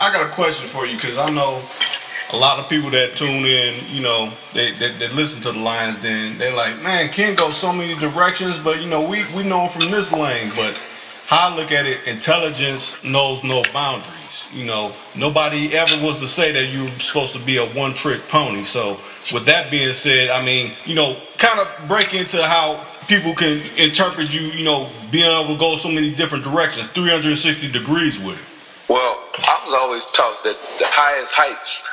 I got a question for you, because I know a lot of people that tune in, you know, they listen to the Lions Den. They're like, man, Ken goes so many directions, but, you know, we know him from this lane. But how I look at it, intelligence knows no boundaries. You know, nobody ever was to say that you're supposed to be a one-trick pony. So with that being said, I mean, you know, kind of break into how people can interpret you, you know, being able to go so many different directions, 360 degrees with it. Well, I was always taught that the highest heights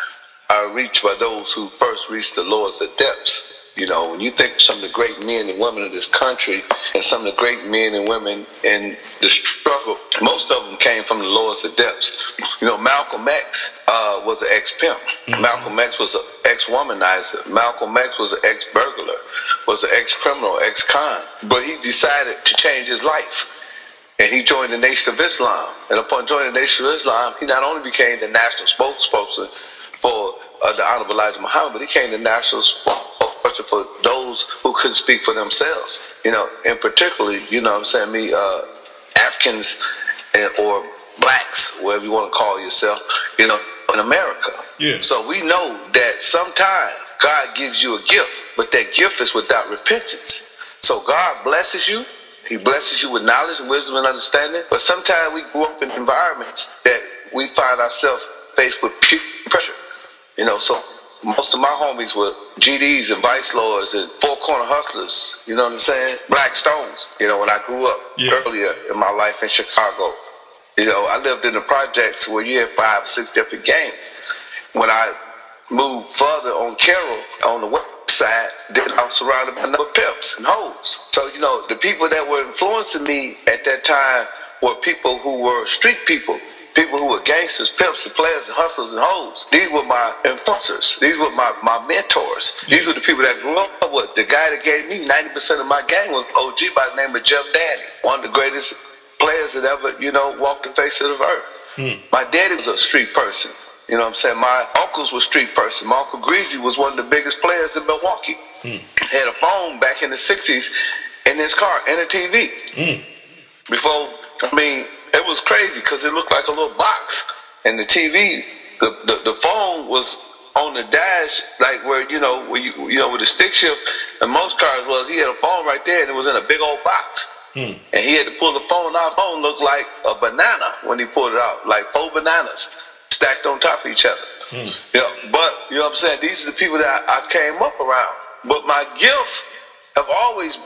are reached by those who first reach the lowest of depths. You know, when you think of some of the great men and women of this country and some of the great men and women in the struggle, most of them came from the lowest of depths. You know, Malcolm X was an ex-pimp. Mm-hmm. Malcolm X was an ex-womanizer. Malcolm X was an ex-burglar, was an ex-criminal, ex-con. But he decided to change his life. And he joined the Nation of Islam. And upon joining the Nation of Islam, he not only became the national spokesperson for the Honorable Elijah Muhammad, but he became the national spokesperson for those who couldn't speak for themselves. You know, and particularly, you know what I'm saying, Africans or blacks, whatever you want to call yourself, you know, in America. Yeah. So we know that sometimes God gives you a gift, but that gift is without repentance. So God blesses you. He blesses you with knowledge and wisdom and understanding. But sometimes we grew up in environments that we find ourselves faced with peer pressure. You know, so most of my homies were GDs and vice lords and four corner hustlers. You know what I'm saying? Black Stones. You know, when I grew up earlier in my life in Chicago, you know, I lived in the projects where you had 5 or 6 different gangs. When I moved further on Carroll, on the west side, then I was surrounded by a number of pimps and hoes. So, you know, the people that were influencing me at that time were people who were street people. People who were gangsters, pimps, and players, and hustlers, and hoes. These were my influencers. These were my mentors. These were the people that grew up with. The guy that gave me 90% of my gang was OG by the name of Jeff Daddy. One of the greatest players that ever, you know, walked the face of the earth. My daddy was a street person. You know what I'm saying? My uncles were street person. My Uncle Greasy was one of the biggest players in Milwaukee. Had a phone back in the 60s in his car and a TV. Before, I mean, it was crazy because it looked like a little box. And the TV, the phone was on the dash, like where, you know, where you know, with the stick shift, and most cars was, he had a phone right there and it was in a big old box. And he had to pull the phone out. The phone looked like a banana when he pulled it out, like 4 bananas stacked on top of each other. Yeah, but, you know what I'm saying, these are the people that I came up around. But my gift have always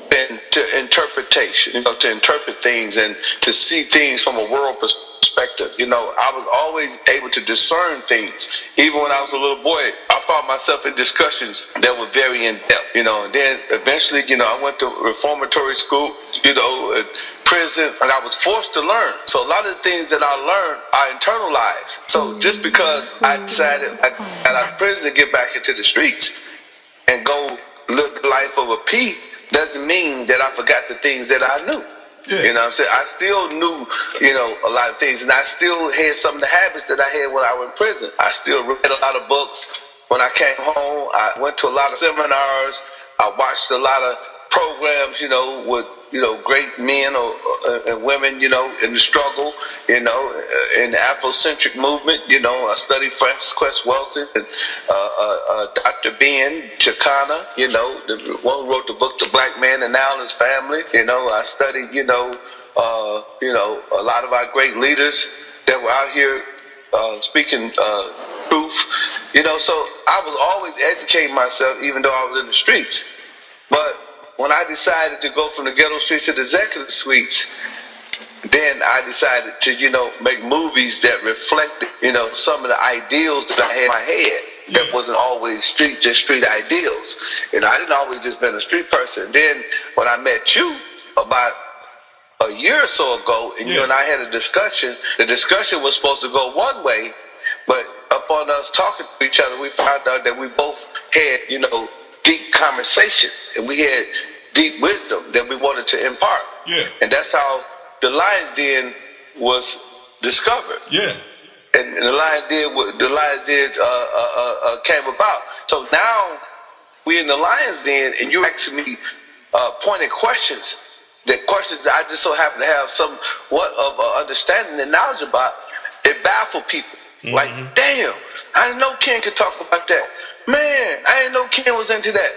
been to interpretation, you know, to interpret things and to see things from a world perspective. You know, I was always able to discern things. Even when I was a little boy, I found myself in discussions that were very in-depth, you know, and then eventually, you know, I went to reformatory school, you know, prison, and I was forced to learn. So a lot of the things that I learned, I internalized. So just because I decided I got out of prison to get back into the streets and go live the life of a P, doesn't mean that I forgot the things that I knew. You know what I'm saying? I still knew, you know, a lot of things, and I still had some of the habits that I had when I was in prison. I still read a lot of books. When I came home, I went to a lot of seminars. I watched a lot of programs, you know, with, you know, great men and women, you know, in the struggle, you know, in the Afrocentric movement. You know, I studied Francis Quest Wilson and Dr. Ben Chicana, you know, the one who wrote the book, The Black Man and Now His Family. You know, I studied, you know, a lot of our great leaders that were out here speaking truth. You know, so I was always educating myself, even though I was in the streets. But when I decided to go from the ghetto streets to the executive suites, then I decided to, you know, make movies that reflected, you know, some of the ideals that I had in my head. That wasn't always just street ideals. You know, I didn't always just been a street person. Then when I met you about a year or so ago, and you and I had a discussion, the discussion was supposed to go one way, but upon us talking to each other, we found out that we both had, you know, deep conversation, and we had deep wisdom that we wanted to impart. And that's how the Lions Den was discovered. And the Lions Den came about. So now we're in the Lions Den, and you're asking me pointed questions that I just so happen to have somewhat of understanding and knowledge about. It baffled people. Like, damn, I didn't know Ken could talk about that. Man, I didn't know Ken was into that.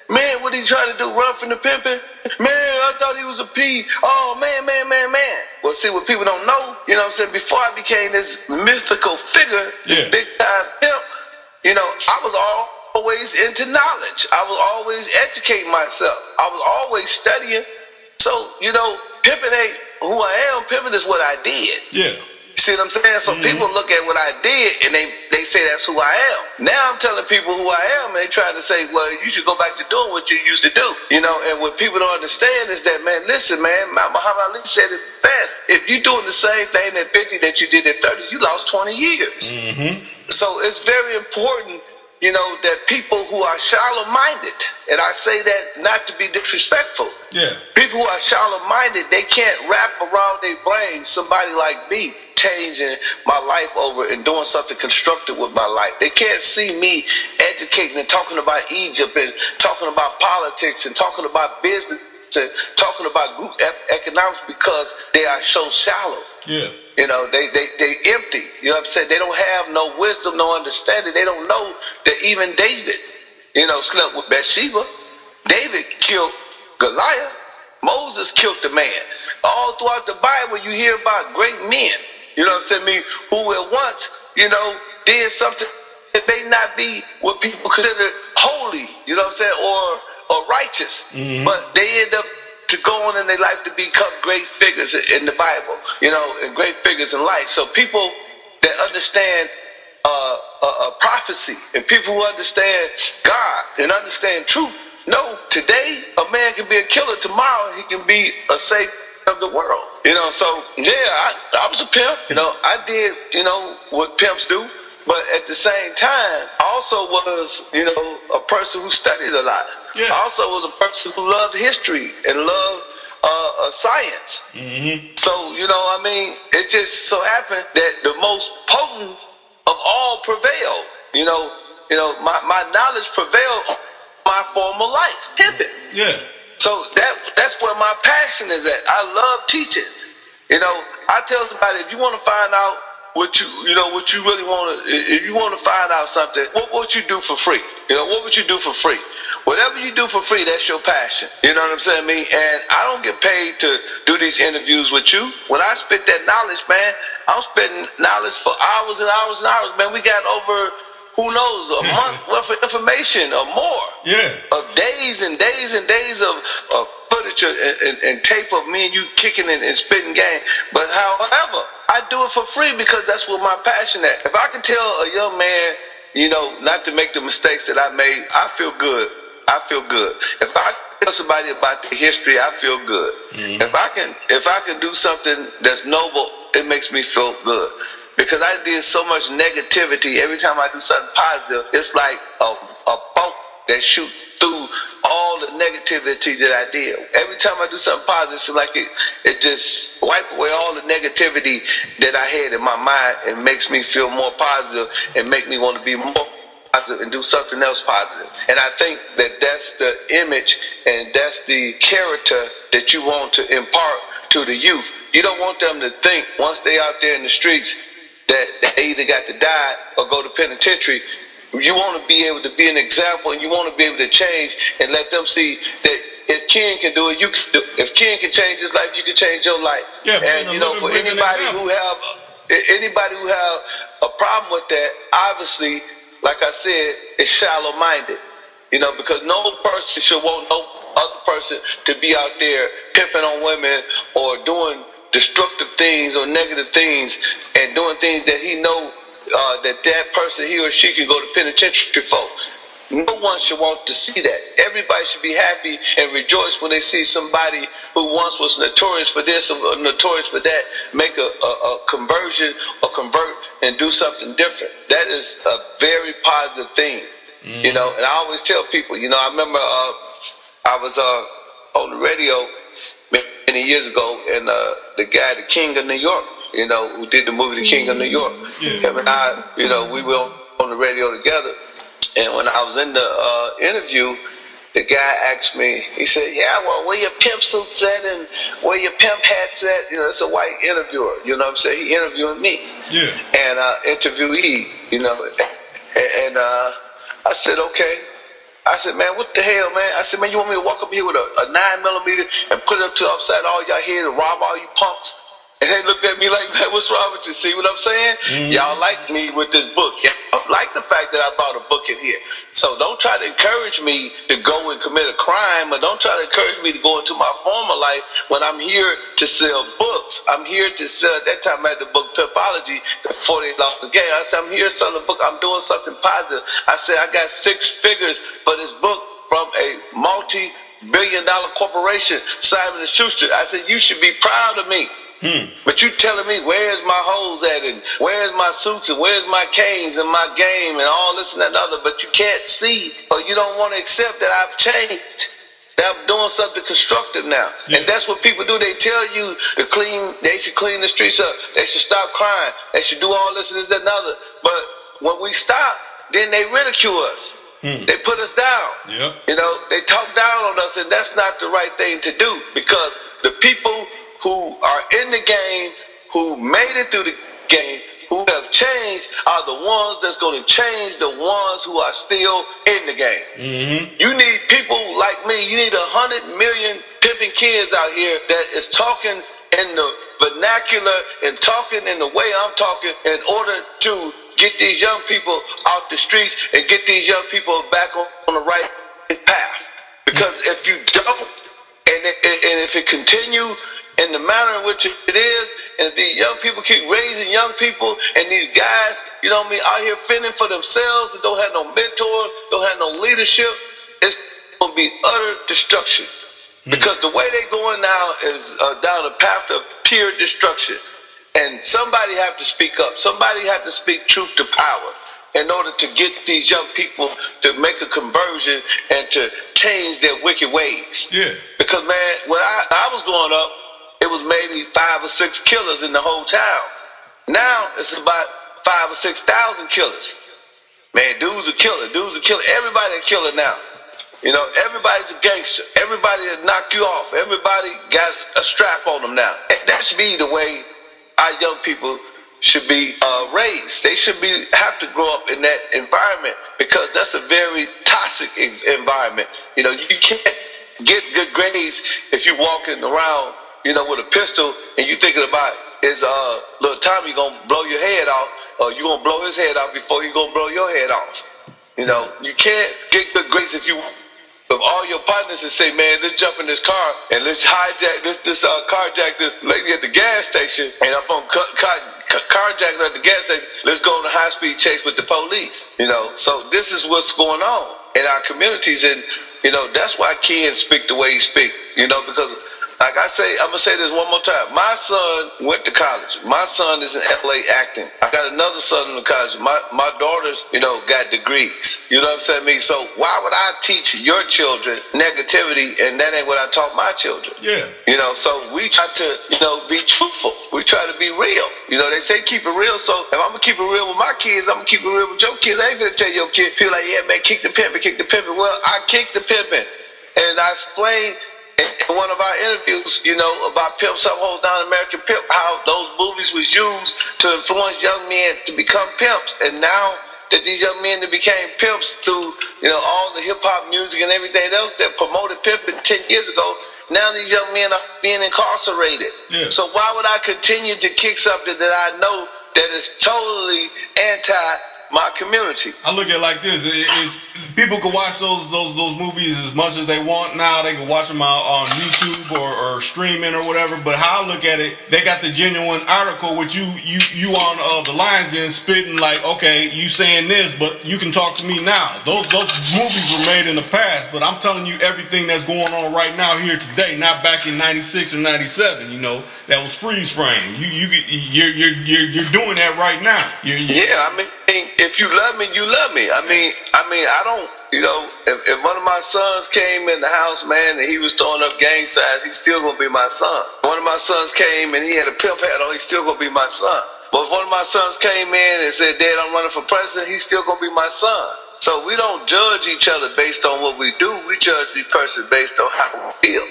Man, what he trying to do, run from the pimping? Man, I thought he was a P. Oh, man. Well, see, what people don't know, you know what I'm saying, before I became this mythical figure, this big-time pimp, you know, I was always into knowledge. I was always educating myself. I was always studying. So, you know, pimping ain't who I am. Pimping is what I did. Yeah. See what I'm saying? So people look at what I did and they say that's who I am. Now I'm telling people who I am and they try to say, well, you should go back to doing what you used to do. You know, and what people don't understand is that, man, listen, man, Muhammad Ali said it best. If you're doing the same thing at 50 that you did at 30, you lost 20 years. So it's very important, you know, that people who are shallow-minded, and I say that not to be disrespectful. Yeah. People who are shallow-minded, they can't wrap around their brain somebody like me changing my life over and doing something constructive with my life. They can't see me educating and talking about Egypt and talking about politics and talking about business and talking about group economics because they are so shallow. Yeah. You know, they empty. You know what I'm saying? They don't have no wisdom, no understanding. They don't know that even David, you know, slept with Bathsheba. David killed Goliath. Moses killed the man. All throughout the Bible, you hear about great men, you know what I'm saying, who at once, you know, did something that may not be what people consider holy, you know what I'm saying, or righteous. But they end up to go on in their life to become great figures in the Bible, you know, and great figures in life. So people that understand prophecy and people who understand God and understand truth, no, today a man can be a killer, tomorrow he can be a savior of the world. You know, so yeah, I was a pimp. You know, I did, you know, what pimps do. But at the same time, I also was, you know, a person who studied a lot. Yeah. I also was a person who loved history and loved science. So, you know, I mean, it just so happened that the most potent of all prevailed. You know, my knowledge prevailed on my former life, pimping. Yeah. So that's where my passion is at. I love teaching. You know, I tell somebody, if you want to find out what you really want to, if you want to find out something, what would you do for free? You know, what would you do for free? Whatever you do for free, that's your passion. You know what I'm saying, me? And I don't get paid to do these interviews with you. When I spit that knowledge, man, I'm spitting knowledge for hours and hours and hours, man. We got over, who knows, a month worth of information or more. Yeah. Of days and days and days of footage and tape of me and you kicking and spitting game. But however, I do it for free because that's what my passion is. If I can tell a young man, you know, not to make the mistakes that I made, I feel good. I feel good. If I tell somebody about the history, I feel good. If I can do something that's noble, it makes me feel good. Because I did so much negativity. Every time I do something positive, it's like a bolt that shoots through all the negativity that I did. Every time I do something positive, it's like it just wipes away all the negativity that I had in my mind and makes me feel more positive and make me want to be more positive and do something else positive. And I think that that's the image and that's the character that you want to impart to the youth. You don't want them to think once they out there in the streets that they either got to die or go to penitentiary. You want to be able to be an example and you want to be able to change and let them see that if Ken can do it, you can do it. If Ken can change his life, you can change your life. Yeah, and you know, for anybody who have a problem with that, obviously, like I said, is shallow-minded. You know, because no person should want no other person to be out there pimping on women or doing destructive things or negative things and doing things that he know that person, he or she, can go to penitentiary for. No one should want to see that. Everybody should be happy and rejoice when they see somebody who once was notorious for this or notorious for that make a conversion or convert and do something different. That is a very positive thing. You know, and I always tell people, you know, I remember I was on the radio many years ago, and the guy, the King of New York, you know, who did the movie The King of New York, him and I, you know, we were on the radio together. And when I was in the interview, the guy asked me, he said, yeah, well, where your pimp suits at and where your pimp hats at? You know, it's a white interviewer, you know what I'm saying? He interviewing me. Yeah. And interviewee, you know, and I said, okay. I said, man, what the hell, man? I said, man, you want me to walk up here with a 9mm and put it up to upside all y'all head and rob all you punks? And they looked at me like, man, what's wrong with you? See what I'm saying? Mm-hmm. Y'all like me with this book. Y'all like the fact that I brought a book in here. So don't try to encourage me to go and commit a crime, or don't try to encourage me to go into my former life when I'm here to sell books. I'm here to sell, at that time I had the book Pimpology, the $48 a game. I said, I'm here selling a book. I'm doing something positive. I said, I got 6 figures for this book from a multi-billion-dollar corporation, Simon & Schuster. I said, you should be proud of me. But you telling me where's my hoes at and where's my suits and where's my canes and my game and all this and that and other, but you can't see or you don't want to accept that I've changed, that I'm doing something constructive now. Yeah. And that's what people do. They tell you to clean, they should clean the streets up, they should stop crying, they should do all this and this, that and other. But when we stop, then they ridicule us. They put us down. Yep. You know, they talk down on us, and that's not the right thing to do, because the people who are in the game, who made it through the game, who have changed, are the ones that's going to change the ones who are still in the game. Mm-hmm. You need people like me. You need 100 million Pimpin Kens out here that is talking in the vernacular and talking in the way I'm talking in order to get these young people out the streets and get these young people back on the right path. Because if you don't, and if it continue in the manner in which it is, and if these young people keep raising young people, and these guys, you know what I mean, out here fending for themselves and don't have no mentor, don't have no leadership, it's going to be utter destruction. Because the way they're going now is down a path of pure destruction. And somebody have to speak up. Somebody have to speak truth to power in order to get these young people to make a conversion and to change their wicked ways. Yeah. Because, man, when I was growing up, it was maybe 5 or 6 killers in the whole town. Now it's about 5 or 6,000 killers. Man, dudes are killing. Everybody a killer now. You know, everybody's a gangster. Everybody that knock you off. Everybody got a strap on them now. That should be the way our young people should be raised. They should have to grow up in that environment, because that's a very toxic environment. You know, you can't get good grades if you walking around, you know, with a pistol and you thinking about is little Tommy gonna blow your head off, or you gonna blow his head off before you gonna blow your head off. You know, you can't get good grades if all your partners and say, man, let's jump in this car and let's hijack this carjack this lady at the gas station, and up on carjacking her at the gas station, let's go on a high-speed chase with the police. You know, so this is what's going on in our communities, and you know, that's why Ken speak the way he speak. You know, because like I say, I'm gonna say this one more time. My son went to college. My son is in LA acting. I got another son in the college. My daughters, you know, got degrees. You know what I'm saying? So why would I teach your children negativity, and that ain't what I taught my children? Yeah. You know, so we try to, you know, be truthful. We try to be real. You know, they say keep it real. So if I'm gonna keep it real with my kids, I'm gonna keep it real with your kids. I ain't gonna tell your kids. People like, yeah, man, kick the pimpin', kick the pimpin'. Well, I kicked the pimpin', and I explained in one of our interviews, you know, about Pimpsupho'sdown, American Pimp, how those movies was used to influence young men to become pimps. And now that these young men that became pimps through, you know, all the hip-hop music and everything else that promoted pimping 10 years ago, now these young men are being incarcerated. Yeah. So why would I continue to kick something that I know that is totally anti my community? I look at it like this: it's people can watch those movies as much as they want now. They can watch them on YouTube or streaming or whatever. But how I look at it, they got the genuine article with you on the lines in spitting like, okay, you saying this, but you can talk to me now. Those movies were made in the past, but I'm telling you everything that's going on right now here today, not back in '96 or '97. You know, that was freeze frame. You're doing that right now. Yeah, I mean, if you love me, you love me. I mean, I don't, you know, if one of my sons came in the house, man, and he was throwing up gang signs, he's still gonna be my son. One of my sons came and he had a pimp hat on, he's still gonna be my son. But if one of my sons came in and said, Dad, I'm running for president, he's still gonna be my son. So we don't judge each other based on what we do. We judge the person based on how we feel.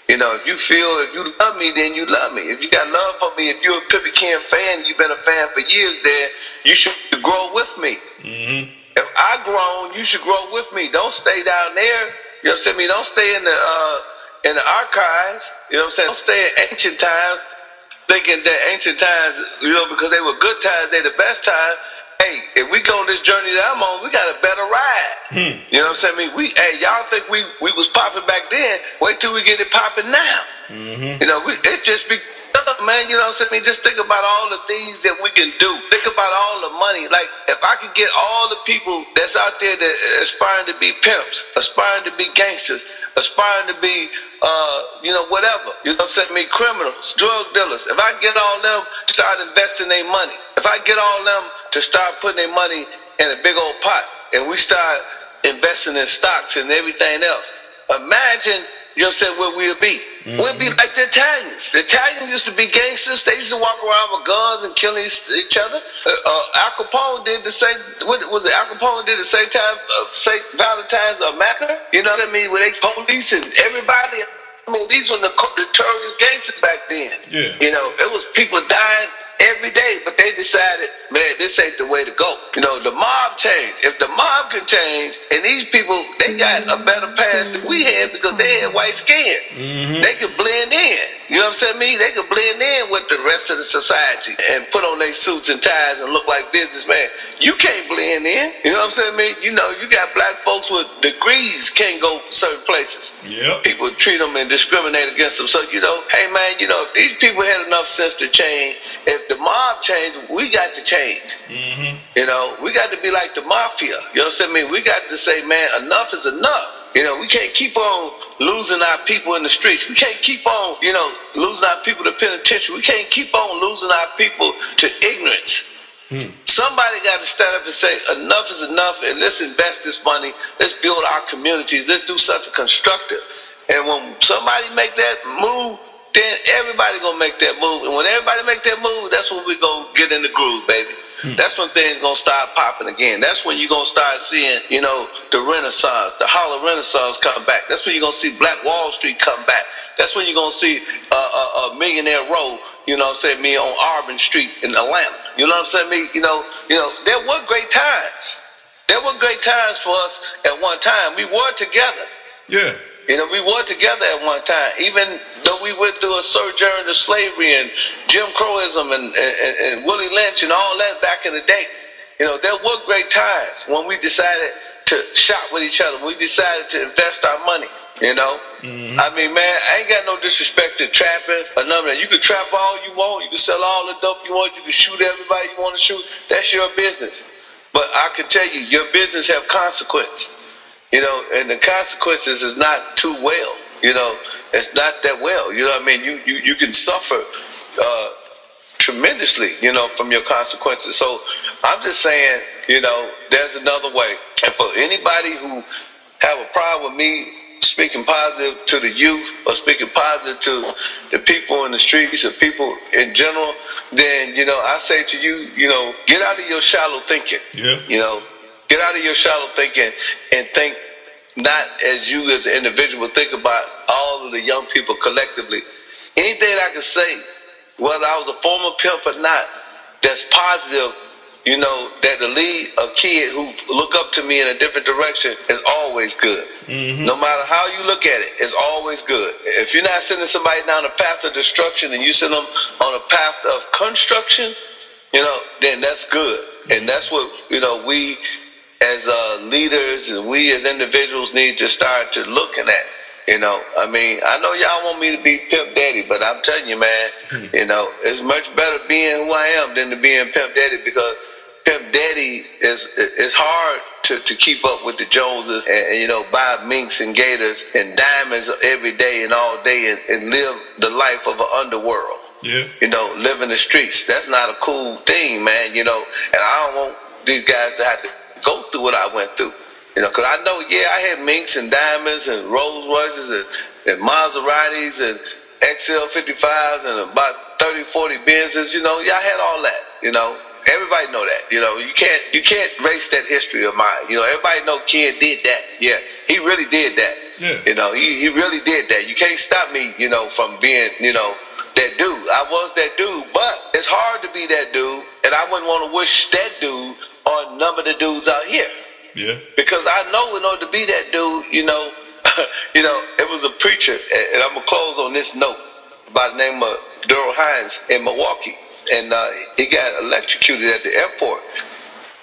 You know, if you love me, then you love me. If you got love for me, if you're a Pimpin Ken fan, you've been a fan for years, then you should grow with me. Mm-hmm. If I grown, you should grow with me. Don't stay down there. You know what I'm saying? Don't stay in the archives. You know what I'm saying? Don't stay in ancient times, thinking that ancient times, you know, because they were good times, they the best times. Hey, if we go on this journey that I'm on, we got a better ride. You know what I'm saying? Y'all think we was popping back then. Wait till we get it popping now. Mm-hmm. You know, it's just be, man, you know what I'm saying? Just think about all the things that we can do. Think about all the money. Like, if I could get all the people that's out there that aspiring to be pimps, aspiring to be gangsters, aspiring to be, you know, whatever. You know what I'm saying? Criminals, drug dealers. If I get all them to start investing their money, if I get all them to start putting their money in a big old pot, and we start investing in stocks and everything else, imagine, you know what I'm saying, where we'll be. Mm-hmm. We'll be like the Italians. The Italians used to be gangsters. They used to walk around with guns and killing each other. Al Capone did the same. What was it? Al Capone did the same time. St. Valentine's Massacre. You know what I mean? Where they police and everybody. I mean, these were the notorious gangsters back then. Yeah. You know, it was people dying every day, but they decided, man, this ain't the way to go. You know, the mob changed. If the mob can change, and these people, they got a better past than we had because they had white skin. Mm-hmm. They could blend in. You know what I'm saying? They could blend in with the rest of the society and put on their suits and ties and look like businessmen. You can't blend in. You know what I'm saying? You know, you got black folks with degrees can't go certain places. Yep. People treat them and discriminate against them. So, you know, hey, man, you know, if these people had enough sense to change, if the mob changed, we got to change. Mm-hmm. You know, we got to be like the mafia. You know what I'm saying? We got to say, man, enough is enough. You know, we can't keep on losing our people in the streets. We can't keep on, you know, losing our people to penitentiary. We can't keep on losing our people to ignorance. Somebody got to stand up and say, enough is enough, and let's invest this money. Let's build our communities. Let's do something constructive. And when somebody make that move, then everybody gonna make that move. And when everybody make that move, that's when we gonna get in the groove, baby. That's when things gonna start popping again. That's when you gonna start seeing, you know, the Renaissance, the Harlem Renaissance come back. That's when you're gonna see Black Wall Street come back. That's when you're gonna see a Millionaire Row, you know what I'm saying, me on Auburn Street in Atlanta. You know what I'm saying? Me, you know, there were great times. There were great times for us at one time. We were together. Yeah. You know, we were together at one time, even though we went through a sojourn of slavery and Jim Crowism and Willie Lynch and all that back in the day. You know, there were great times when we decided to shop with each other. We decided to invest our money, you know. Mm-hmm. I mean, man, I ain't got no disrespect to trapping or none of that. You can trap all you want. You can sell all the dope you want. You can shoot everybody you want to shoot. That's your business. But I can tell you, your business have consequence. You know, and the consequences is not too well. You know, it's not that well. You know what I mean? You can suffer tremendously, you know, from your consequences. So I'm just saying, you know, there's another way. And for anybody who have a problem with me speaking positive to the youth or speaking positive to the people in the streets or people in general, then, you know, I say to you, you know, get out of your shallow thinking. Yeah. You know, get out of your shallow thinking and think not as you as an individual, think about all of the young people collectively. Anything I can say, whether I was a former pimp or not, that's positive, you know, that to lead a kid who look up to me in a different direction is always good. Mm-hmm. No matter how you look at it, it's always good. If you're not sending somebody down a path of destruction and you send them on a path of construction, you know, then that's good. And that's what, you know, we as leaders and we as individuals need to start to looking at. You know, I mean, I know y'all want me to be Pimp Daddy, but I'm telling you, man, you know, it's much better being who I am than to being Pimp Daddy, because Pimp Daddy is hard to keep up with the Joneses and you know, buy minks and gators and diamonds every day and all day and live the life of an underworld. Yeah. You know, live in the streets. That's not a cool thing, man, you know, and I don't want these guys to have to go through what I went through. You know, because I know, yeah, I had minks and diamonds and Rolls Royces and Maseratis and XL55s and about 30, 40 Benzes. You know, yeah, I had all that, you know. Everybody know that. You can't erase that history of mine. Everybody know Ken did that. Yeah, he really did that. Yeah. He really did that. You can't stop me, from being, that dude. I was that dude, but it's hard to be that dude, and I wouldn't want to wish that dude on none of the dudes out here. Yeah. Because I know in order to be that dude, it was a preacher, and I'm gonna close on this note by the name of Daryl Hines in Milwaukee, and he got electrocuted at the airport,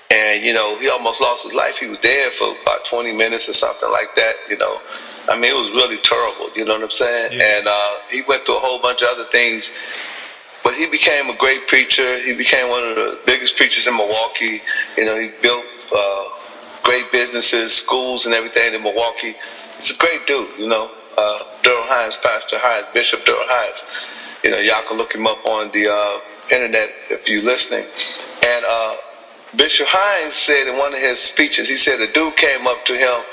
and he almost lost his life. He was there for about 20 minutes or something like that. I mean, it was really terrible. You know what I'm saying? Yeah. And he went through a whole bunch of other things. But he became a great preacher. He became one of the biggest preachers in Milwaukee. He built great businesses, schools, and everything in Milwaukee. He's a great dude, Daryl Hines, Pastor Hines, Bishop Daryl Hines. Y'all can look him up on the internet if you're listening. And Bishop Hines said in one of his speeches, he said a dude came up to him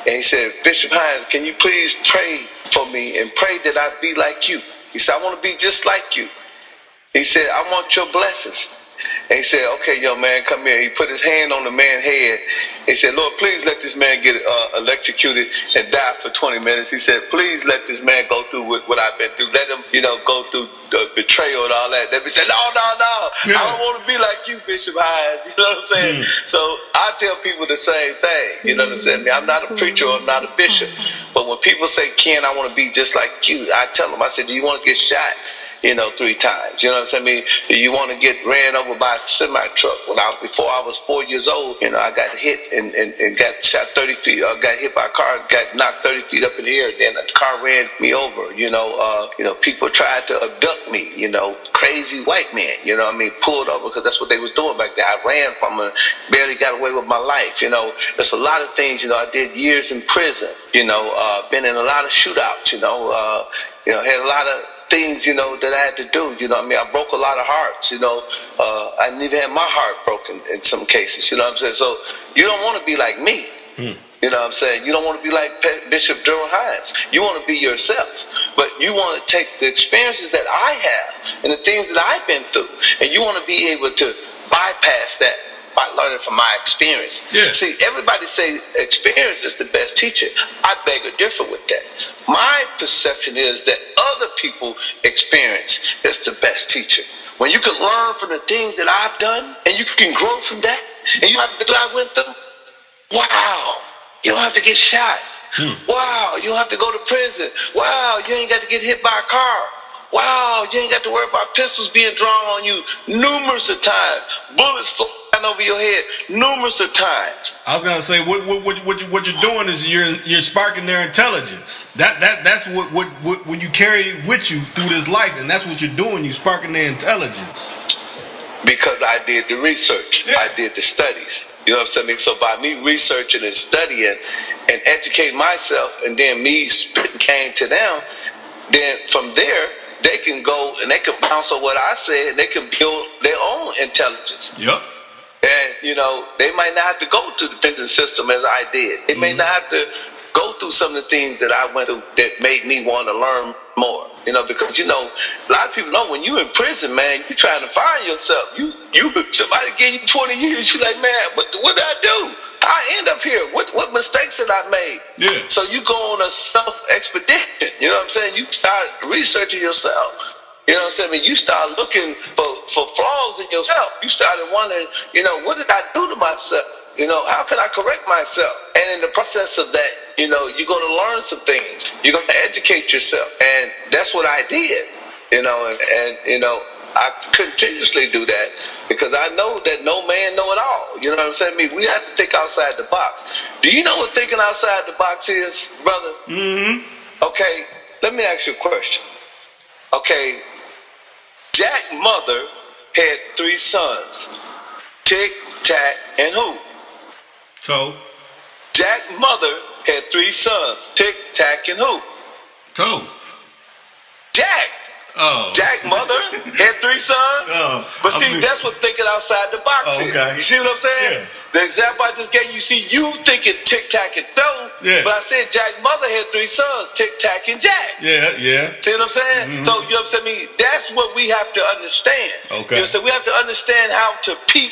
and he said, Bishop Hines, can you please pray for me and pray that I be like you? He said, I want to be just like you. He said, I want your blessings. And he said, okay, young man, come here. He put his hand on the man's head. He said, Lord, please let this man get electrocuted and die for 20 minutes. He said, please let this man go through what I've been through. Let him, go through betrayal and all that. Then he said, no. Yeah. I don't want to be like you, Bishop Hines. You know what I'm saying? So I tell people the same thing. You know what I'm saying? I'm not a preacher or I'm not a bishop. But when people say, Ken, I want to be just like you, I tell them, I said, do you want to get shot? 3 times. You know what I'm saying? You want to get ran over by a semi-truck. Before I was 4 years old, I got hit and got shot 30 feet. I got hit by a car, got knocked 30 feet up in the air. Then the car ran me over. People tried to abduct me. Crazy white men. Pulled over because that's what they was doing back then. I ran from them, barely got away with my life. There's a lot of things. I did years in prison. Been in a lot of shootouts. Had a lot of things, that I had to do. I broke a lot of hearts, I didn't even have my heart broken in some cases, So you don't want to be like me. You know what I'm saying? You don't want to be like Bishop Daryl Hines. You want to be yourself. But you want to take the experiences that I have and the things that I've been through, and you want to be able to bypass that by learning from my experience. Yeah. See, everybody say experience is the best teacher. I beg or differ with that. My perception is that other people experience is the best teacher. When you can learn from the things that I've done and you can grow from that, and you have to do what I went through, wow, you don't have to get shot. Wow, you don't have to go to prison. Wow, you ain't got to get hit by a car. Wow, you ain't got to worry about pistols being drawn on you numerous of times, bullets flying over your head numerous of times. I was gonna say what you're doing is you're sparking their intelligence. That's what when you carry with you through this life, and that's what you're doing. You're sparking their intelligence. Because I did the research, yeah. I did the studies. You know what I'm saying? So by me researching and studying and educating myself, and then me spitting game to them, then from there they can go and they can bounce on what I said, and they can build their own intelligence. Yep. And they might not have to go through the pension system as I did. They may not have to go through some of the things that I went through that made me want to learn more. Because a lot of people know when you in prison, man, you trying to find yourself. You somebody gave you 20 years, you like, man, what did I do? I end up here. What mistakes did I made? Yeah. So you go on a self-expedition. You know what I'm saying? You start researching yourself. You know what I'm saying? I mean, you start looking for flaws in yourself. You started wondering, what did I do to myself? How can I correct myself? And in the process of that, you're going to learn some things. You're going to educate yourself. And that's what I did, and I continuously do that because I know that no man know it all. You know what I'm saying? I mean, we have to think outside the box. Do you know what thinking outside the box is, brother? Mm-hmm. Okay, let me ask you a question. Okay, Jack's mother had 3 sons, Tic, Tac, and who? So? Jack's mother had 3 sons, Tic, Tac, and who? So? Jack. Oh. Jack's mother had 3 sons. Oh. But see, that's what thinking outside the box is. You see what I'm saying? The example I just gave you, see, you thinking tic tac and toe, yeah. but I said Jack's mother had 3 sons, tic tac and Jack. Yeah, yeah. See what I'm saying? Mm-hmm. So you know what I'm saying? That's what we have to understand. Okay. You know, so we have to understand how to peep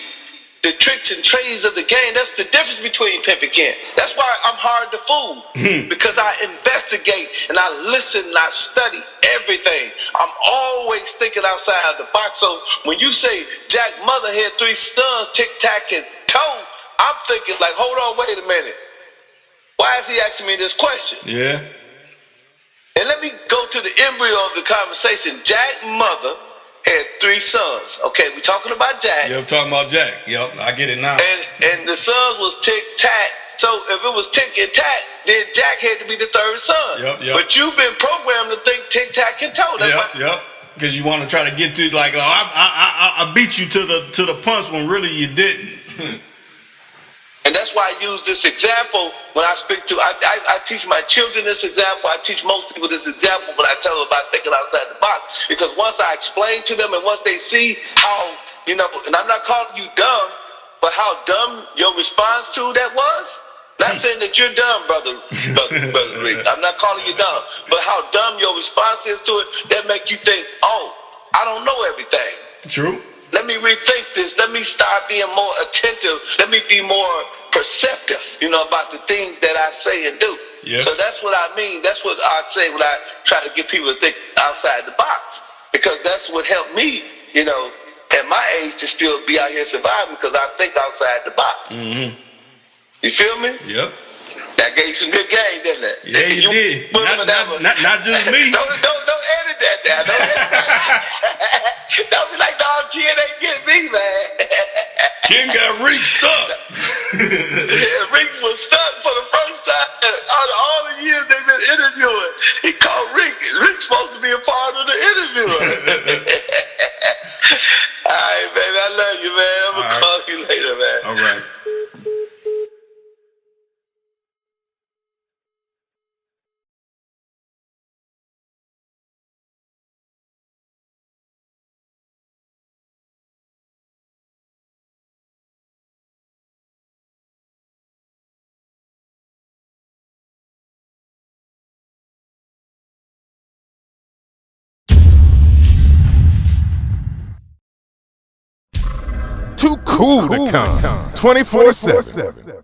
the tricks and trades of the game. That's the difference between Pimpin Ken. That's why I'm hard to fool, because I investigate and I listen and I study everything. I'm always thinking outside the box. So when you say Jack's mother had 3 sons, tic tac and toe, I'm thinking like, hold on, wait a minute. Why is he asking me this question? Yeah. And let me go to the embryo of the conversation. Jack's mother had 3 sons. Okay, we're talking about Jack. Yeah, I'm talking about Jack. Yep, I get it now. And the sons was tic tac. So if it was tic and tac, then Jack had to be the 3rd son. Yep. But you've been programmed to think tic tac and toe. Yep. Because you want to try to get to like, oh, I beat you to the punch when really you didn't. And that's why I use this example when I speak to, I teach my children this example. I teach most people this example when I tell them about thinking outside the box. Because once I explain to them and once they see how, you know, and I'm not calling you dumb, but how dumb your response to that was. Not saying that you're dumb, brother Reek. I'm not calling you dumb. But how dumb your response is to it, that make you think, oh, I don't know everything. True. Let me rethink this. Let me start being more attentive. Let me be more perceptive, you know, about the things that I say and do. Yeah. So that's what I mean. That's what I say when I try to get people to think outside the box. Because that's what helped me, you know, at my age to still be out here surviving, because I think outside the box. Mm-hmm. You feel me? Yep. That gave you some good game, didn't it? Yeah, you did. Not just me. Don't edit that now. Don't edit that. Don't be like, dog, Ken ain't get me, man. Ken got Reek stuck. Reek was stuck for the first time. All the years they've been interviewing, he called Reek. Reek's supposed to be a part of the interview. All right, baby, I love you, man. I'm going to call you later, man. All right. Too cool to come 24/7.